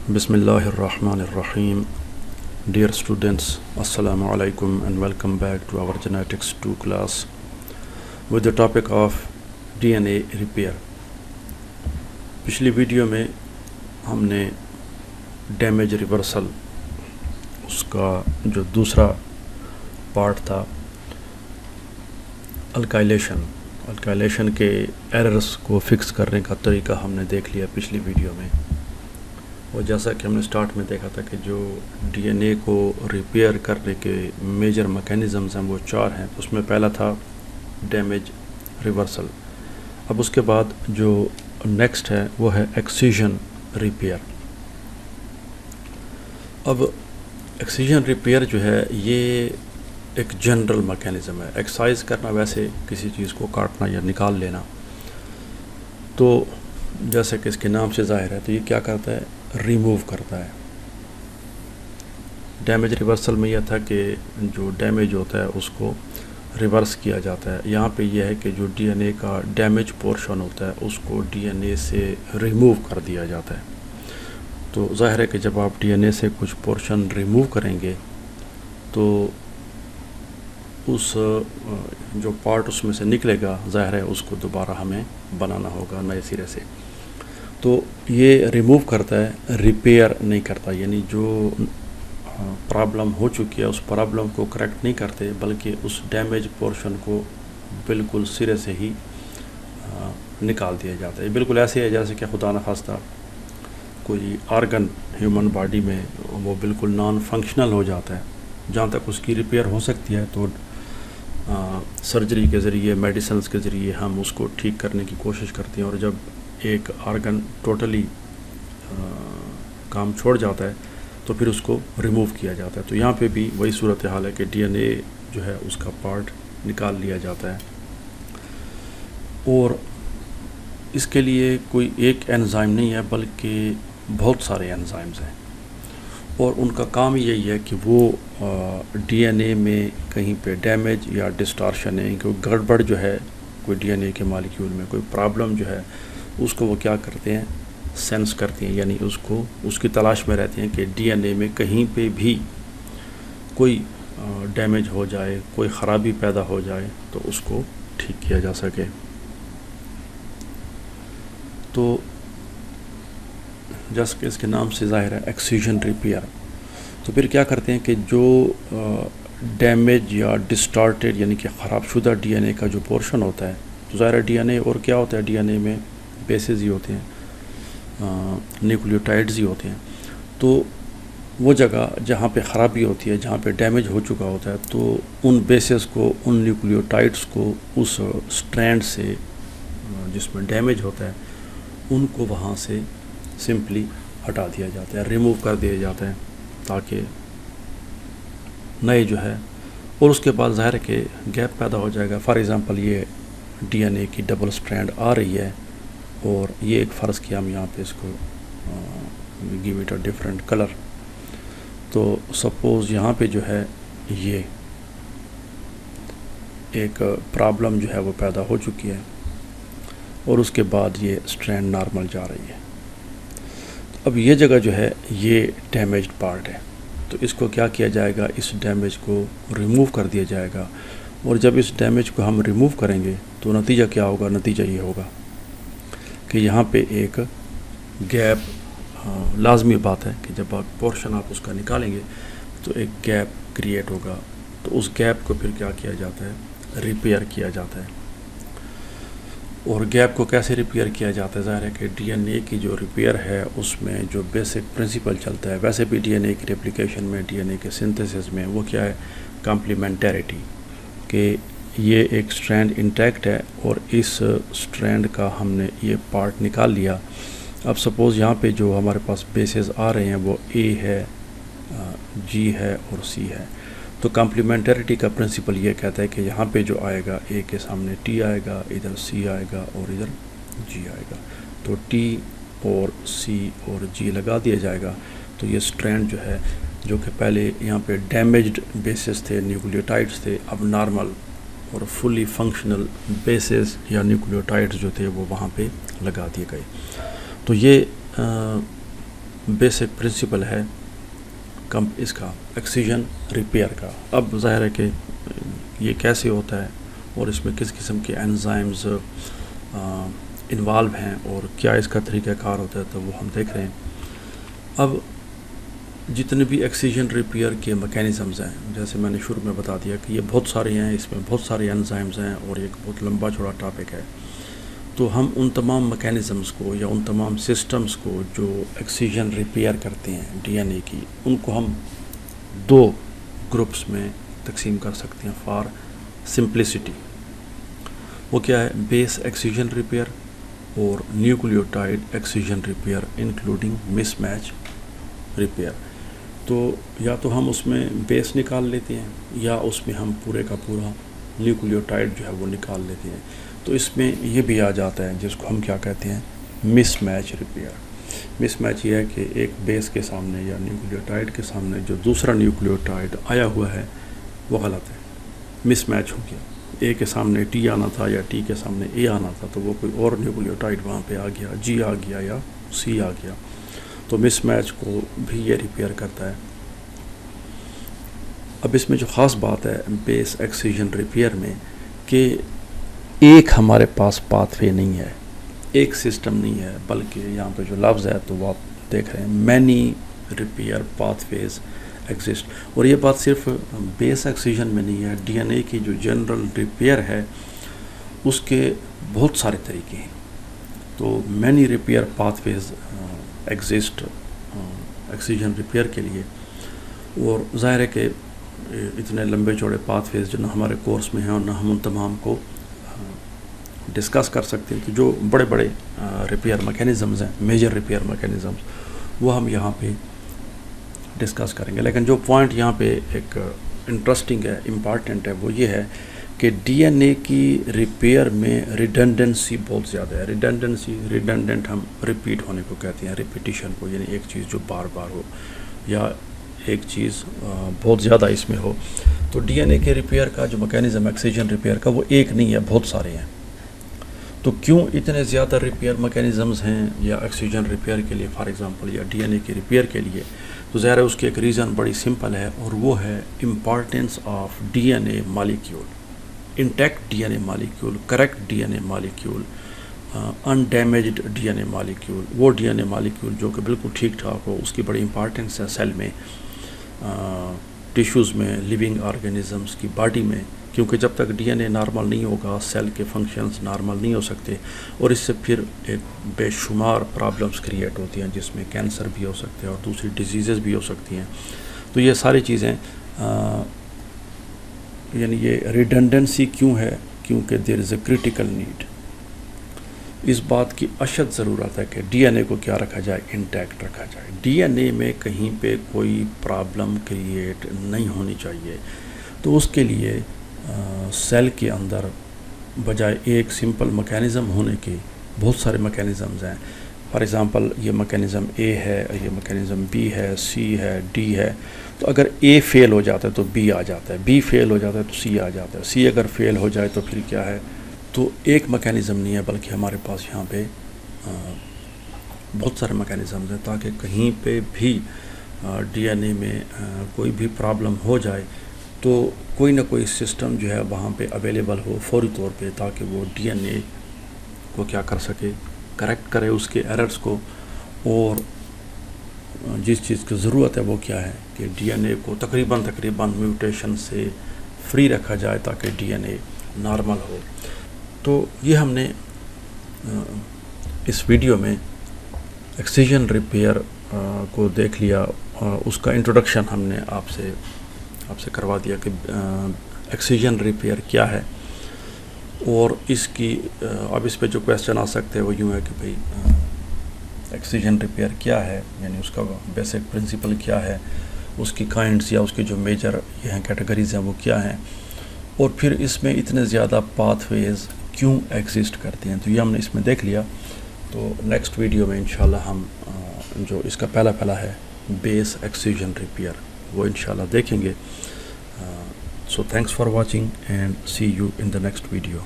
بسم اللہ الرحمن الرحیم. Dear students, Assalamu alaikum and welcome back to our Genetics 2 class with the topic of DNA repair. پچھلی video میں ہم نے ڈیمیج ریورسل اس کا جو دوسرا پارٹ تھا الکائلیشن کے ایررز کو فکس کرنے کا طریقہ ہم نے دیکھ لیا پچھلی ویڈیو میں. اور جیسا کہ ہم نے سٹارٹ میں دیکھا تھا کہ جو ڈی این اے کو ریپیئر کرنے کے میجر میکینزمز ہیں وہ 4 ہیں. اس میں پہلا تھا ڈیمیج ریورسل. اب اس کے بعد جو نیکسٹ ہے وہ ہے ایکسیژن ریپیئر. اب ایکسیژن ریپیئر جو ہے یہ ایک جنرل میکینزم ہے. ایکسائز کرنا ویسے کسی چیز کو کاٹنا یا نکال لینا. تو جیسے کہ اس کے نام سے ظاہر ہے تو یہ کیا کرتا ہے؟ ریموو کرتا ہے. ڈیمیج ریورسل میں یہ تھا کہ جو ڈیمیج ہوتا ہے اس کو ریورس کیا جاتا ہے. یہاں پہ یہ ہے کہ جو ڈی این اے کا ڈیمیج پورشن ہوتا ہے اس کو ڈی این اے سے ریموو کر دیا جاتا ہے. تو ظاہر ہے کہ جب آپ ڈی این اے سے کچھ پورشن ریموو کریں گے تو اس جو پارٹ اس میں سے نکلے گا ظاہر ہے اس کو دوبارہ ہمیں بنانا ہوگا نئے سرے سے. تو یہ ریموو کرتا ہے، ریپیئر نہیں کرتا. یعنی جو پرابلم ہو چکی ہے اس پرابلم کو کریکٹ نہیں کرتے بلکہ اس ڈیمیج پورشن کو بالکل سرے سے ہی نکال دیا جاتا ہے. بالکل ایسے ہے جیسے کہ خدا نخواستہ کوئی آرگن ہیومن باڈی میں وہ بالکل نان فنکشنل ہو جاتا ہے. جہاں تک اس کی ریپیئر ہو سکتی ہے تو سرجری کے ذریعے، میڈیسنز کے ذریعے ہم اس کو ٹھیک کرنے کی کوشش کرتے ہیں. اور جب ایک آرگن ٹوٹلی کام چھوڑ جاتا ہے تو پھر اس کو ریموو کیا جاتا ہے. تو یہاں پہ بھی وہی صورتحال ہے کہ ڈی این اے جو ہے اس کا پارٹ نکال لیا جاتا ہے. اور اس کے لیے کوئی ایک انزائم نہیں ہے بلکہ بہت سارے انزائمز ہیں. اور ان کا کام یہی ہے کہ وہ ڈی این اے میں کہیں پہ ڈیمیج یا ڈسٹارشن ہے، کوئی گڑبڑ جو ہے کوئی ڈی این اے کے مالیکیول میں کوئی پرابلم جو ہے اس کو وہ کیا کرتے ہیں؟ سینس کرتے ہیں. یعنی اس کی تلاش میں رہتے ہیں کہ ڈی این اے میں کہیں پہ بھی کوئی ڈیمیج ہو جائے، کوئی خرابی پیدا ہو جائے تو اس کو ٹھیک کیا جا سکے. تو جیسے کہ اس کے نام سے ظاہر ہے ایکسیژن ریپیئر. تو پھر کیا کرتے ہیں کہ جو ڈیمیج یا ڈسٹارٹیڈ یعنی کہ خراب شدہ ڈی این اے کا جو پورشن ہوتا ہے، تو ظاہر ہے ڈی این اے اور کیا ہوتا ہے؟ ڈی این اے میں بیسز ہی ہوتے ہیں، نیوکلیوٹائڈز ہی ہوتے ہیں. تو وہ جگہ جہاں پہ خرابی ہوتی ہے، جہاں پہ ڈیمیج ہو چکا ہوتا ہے، تو ان بیسز کو، ان نیوکلیوٹائڈز کو اس سٹرینڈ سے جس میں ڈیمیج ہوتا ہے ان کو وہاں سے سمپلی ہٹا دیا جاتا ہے، ریموو کر دیا جاتا ہے تاکہ نئے جو ہے. اور اس کے بعد ظاہر ہے کہ گیپ پیدا ہو جائے گا. فار ایگزامپل یہ ڈی این اے کی ڈبل سٹرینڈ آ رہی ہے اور یہ ایک فرض کیا ہم یہاں پہ اس کو give it a different colour. تو سپوز یہاں پہ جو ہے یہ ایک پرابلم جو ہے وہ پیدا ہو چکی ہے اور اس کے بعد یہ سٹرینڈ نارمل جا رہی ہے. اب یہ جگہ جو ہے یہ ڈیمیجڈ پارٹ ہے. تو اس کو کیا کیا جائے گا؟ اس ڈیمیج کو ریموو کر دیا جائے گا. اور جب اس ڈیمیج کو ہم ریموو کریں گے تو نتیجہ کیا ہوگا؟ نتیجہ یہ ہوگا کہ یہاں پہ ایک گیپ، لازمی بات ہے کہ جب پورشن آپ اس کا نکالیں گے تو ایک گیپ کریٹ ہوگا. تو اس گیپ کو پھر کیا کیا جاتا ہے؟ ریپیئر کیا جاتا ہے. اور گیپ کو کیسے ریپیئر کیا جاتا ہے؟ ظاہر ہے کہ ڈی این اے کی جو ریپیئر ہے اس میں جو بیسک پرنسپل چلتا ہے، ویسے بھی ڈی این اے کی ریپلیکیشن میں، ڈی این اے کے سنتھسس میں وہ کیا ہے؟ کمپلیمنٹیریٹی. کہ یہ ایک سٹرینڈ انٹیکٹ ہے اور اس سٹرینڈ کا ہم نے یہ پارٹ نکال لیا. اب سپوز یہاں پہ جو ہمارے پاس بیسز آ رہے ہیں وہ اے ہے، جی ہے اور سی ہے. تو کمپلیمنٹیریٹی کا پرنسپل یہ کہتا ہے کہ یہاں پہ جو آئے گا اے کے سامنے ٹی آئے گا، ادھر سی آئے گا اور ادھر جی آئے گا. تو ٹی اور سی اور جی لگا دیا جائے گا. تو یہ سٹرینڈ جو ہے جو کہ پہلے یہاں پہ ڈیمیجڈ بیسز تھے، نیوکلیوٹائڈز تھے، اب نارمل اور فلی فنکشنل بیسز یا نیوکلیوٹائڈز جو تھے وہ وہاں پہ لگا دیے گئے. تو یہ بیسک پرنسپل ہے اس کا ایکسیجن ریپیئر کا. اب ظاہر ہے کہ یہ کیسے ہوتا ہے اور اس میں کس قسم کے انزائمز انوالو ہیں اور کیا اس کا طریقہ کار ہوتا ہے تو وہ ہم دیکھ رہے ہیں. اب جتنے بھی ایکسیجن ریپیئر کے میکینزمز ہیں، جیسے میں نے شروع میں بتا دیا کہ یہ بہت سارے ہیں، اس میں بہت سارے انزائمز ہیں اور ایک بہت لمبا چوڑا ٹاپک ہے. تو ہم ان تمام میکینزمز کو یا ان تمام سسٹمز کو جو ایکسیجن ریپیئر کرتے ہیں ڈی این اے کی، ان کو ہم 2 گروپس میں تقسیم کر سکتے ہیں فار سمپلسٹی. وہ کیا ہے؟ بیس ایکسیجن ریپیئر اور نیوکلیوٹائڈ ایکسیجن ریپیئر انکلوڈنگ مس میچ ریپیئر. تو یا تو ہم اس میں بیس نکال لیتے ہیں یا اس میں ہم پورے کا پورا نیوکلیوٹائڈ جو ہے وہ نکال لیتے ہیں. تو اس میں یہ بھی آ جاتا ہے جس کو ہم کیا کہتے ہیں؟ مس میچ ریپیئر. مس میچ یہ ہے کہ ایک بیس کے سامنے یا نیوکلیوٹائڈ کے سامنے جو دوسرا نیوکلیوٹائڈ آیا ہوا ہے وہ غلط ہے، مس میچ ہو گیا. اے کے سامنے ٹی آنا تھا یا ٹی کے سامنے اے آنا تھا، تو وہ کوئی اور نیوکلیوٹائڈ وہاں پہ آ گیا، جی آ گیا یا سی آ گیا. تو مس میچ کو بھی یہ ریپیئر کرتا ہے. اب اس میں جو خاص بات ہے بیس ایکسیجن ریپیئر میں کہ ایک ہمارے پاس پاتھ وے نہیں ہے، ایک سسٹم نہیں ہے، بلکہ یہاں پہ جو لفظ ہے تو وہ آپ دیکھ رہے ہیں مینی ریپیئر پاتھ ویز ایگزسٹ. اور یہ بات صرف بیس ایکسیجن میں نہیں ہے، ڈی این اے کی جو جنرل ریپیئر ہے اس کے بہت سارے طریقے ہیں. تو مینی ریپیئر پاتھ ویز ایگزسٹ ایکسیجن ریپیئر کے لیے. اور ظاہر ہے کہ اتنے لمبے چوڑے پاتھ ویز جو نہ ہمارے کورس میں ہیں اور نہ ہم ان تمام کو ڈسکس کر سکتے ہیں. تو جو بڑے بڑے ریپیئر میکینزمز ہیں، میجر ریپیئر میکینزمز، وہ ہم یہاں پہ ڈسکس کریں گے. لیکن جو پوائنٹ یہاں پہ ایک انٹرسٹنگ ہے، امپارٹنٹ ہے، وہ یہ ہے کہ ڈی این اے کی ریپیئر میں ریڈنڈنسی بہت زیادہ ہے. ریڈنڈنٹ ہم ریپیٹ ہونے کو کہتے ہیں، ریپیٹیشن کو، یعنی ایک چیز جو بار بار ہو یا ایک چیز بہت زیادہ اس میں ہو. تو ڈی این اے کے ریپیئر کا جو میکینزم ایکسیجن ریپیئر کا وہ ایک نہیں ہے، بہت سارے ہیں. تو کیوں اتنے زیادہ ریپیئر میکینزمز ہیں یا ایکسیجن ریپیئر کے لیے فار ایگزامپل یا ڈی این اے کے ریپیئر کے لیے؟ تو ظاہر ہے اس کی ایک ریزن بڑی سمپل ہے اور وہ ہے importance of D N A molecule. Intact D N A molecule, correct D N A molecule, undamaged D N A molecule. وہ ڈی این اے مالیکیول جو کہ بالکل ٹھیک ٹھاک ہو، اس کی بڑی امپارٹینس ہے سیل میں، ٹیشوز میں، لیونگ آرگینزمز کی باڈی میں. کیونکہ جب تک ڈی این اے نارمل نہیں ہوگا سیل کے فنکشنز نارمل نہیں ہو سکتے اور اس سے پھر ایک بے شمار پرابلمز کریٹ ہوتی ہیں جس میں کینسر بھی ہو سکتے ہیں اور دوسری ڈیزیزز بھی ہو سکتی ہیں. تو یہ ساری چیزیں یعنی یہ ریڈنڈنسی کیوں ہے؟ کیونکہ دیر از اے کریٹیکل نیڈ. اس بات کی اشد ضرورت ہے کہ ڈی این اے کو کیا رکھا جائے؟ انٹیکٹ رکھا جائے. ڈی این اے میں کہیں پہ کوئی پرابلم کریٹ نہیں ہونی چاہیے. تو اس کے لیے سیل کے اندر بجائے ایک سمپل میکینزم ہونے کے بہت سارے میکینزمز ہیں. فار ایگزامپل یہ میکینزم اے ہے، یہ میکینزم بی ہے، سی ہے، ڈی ہے. تو اگر اے فیل ہو جاتا ہے تو بی آ جاتا ہے، بی فیل ہو جاتا ہے تو سی آ جاتا ہے، سی اگر فیل ہو جائے تو پھر کیا ہے؟ تو ایک میکینزم نہیں ہے بلکہ ہمارے پاس یہاں پہ بہت سارے میکینزمز ہیں تاکہ کہیں پہ بھی ڈی این اے میں کوئی بھی پرابلم ہو جائے تو کوئی نہ کوئی سسٹم جو ہے وہاں پہ اویلیبل ہو فوری طور پہ، تاکہ وہ ڈی این اے کو کیا کر سکے؟ کریکٹ کرے اس کے ایررز کو. اور جس چیز کی ضرورت ہے وہ کیا ہے کہ ڈی این اے کو تقریباً میوٹیشن سے فری رکھا جائے تاکہ ڈی این اے نارمل ہو. تو یہ ہم نے اس ویڈیو میں ایکسیجن ریپیئر کو دیکھ لیا. اس کا انٹروڈکشن ہم نے آپ سے کروا دیا کہ ایکسیجن ریپیئر کیا ہے. اور اس کی اب اس پہ جو کویسچن آ سکتے ہیں وہ یوں ہے کہ بھئی ایکسیجن ریپیئر کیا ہے، یعنی اس کا بیسک پرنسپل کیا ہے، اس کی کائنڈس یا اس کے جو میجر یہ ہیں کیٹیگریز ہیں وہ کیا ہیں، اور پھر اس میں اتنے زیادہ پاتھ ویز کیوں ایگزسٹ کرتے ہیں. تو یہ ہم نے اس میں دیکھ لیا. تو نیکسٹ ویڈیو میں انشاءاللہ ہم جو اس کا پہلا ہے بیس ایکسیجن ریپیئر وہ انشاءاللہ دیکھیں گے. So thanks for watching and see you in the next video.